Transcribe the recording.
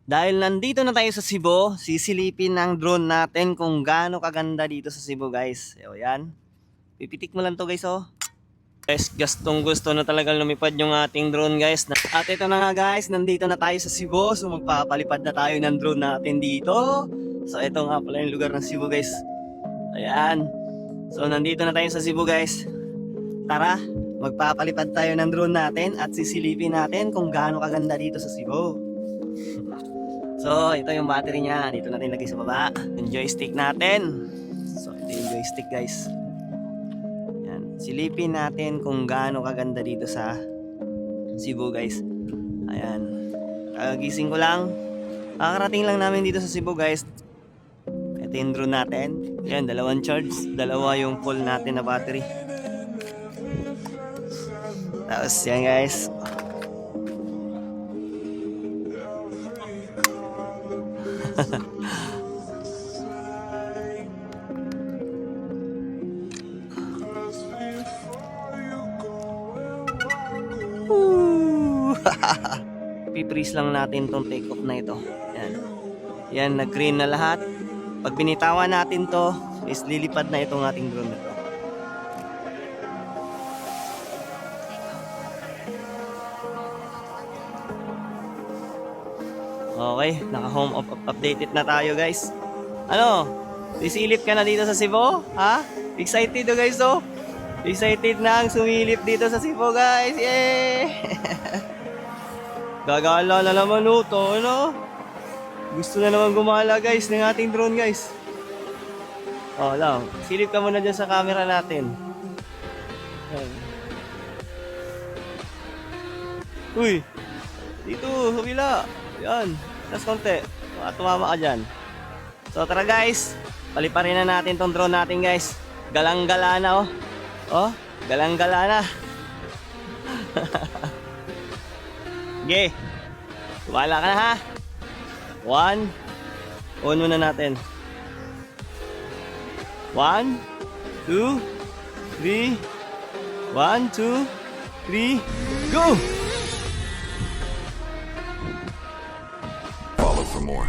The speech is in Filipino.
Dahil nandito na tayo sa Cebu, sisilipin ng drone natin kung gaano kaganda dito sa Cebu, guys. O yan. Pipitik mo lang to, guys, oh. Guys, gustong gusto na talagang lumipad yung ating drone, guys. At ito na nga, guys, nandito na tayo sa Cebu. So magpapalipad na tayo ng drone natin dito. So ito nga pala yung lugar ng Cebu, guys. Ayan. So nandito na tayo sa Cebu, guys. Tara, magpapalipad tayo ng drone natin at sisilipin natin kung gaano kaganda dito sa Cebu. So ito yung battery niya. Dito natin lagay sa baba. Yung joystick natin. So ito yung joystick, guys. Yan. Silipin natin kung gaano kaganda dito sa Cebu, guys. Ayan. Kagising ko lang. Kakarating lang namin dito sa Cebu, guys. Ito yung drone natin. Yan, dalawang charge. Dalawa yung full natin na battery. Tapos yan, guys. Piprease lang natin tong take off na ito. Yan. Yan, nag-green na lahat. Pag binitawan natin to, is lilipad na itong ating drone na to. Okay, naka-home updated na tayo, guys. Ano? Sisilip ka na dito sa Cebu? Ha? Excited, oh, guys, oh. Excited na ang sumilip dito sa Cebu, guys. Yay! Gagala na naman, oh, to, ano? Gusto na naman gumala, guys, ng ating drone, guys. Oh, lang. Silip ka muna dyan sa camera natin. Ayan. Uy! Dito, sa kabila. Yan. Tapos konti. Tumama ka dyan. So, tara, guys. Paliparin na natin tong drone natin, guys. Galang-gala na, oh. Oh, galang-gala na. Okay. Wala ka na, ha? 1. On muna natin. 1, 2, 3. 1, 2, 3. Go! Follow for more.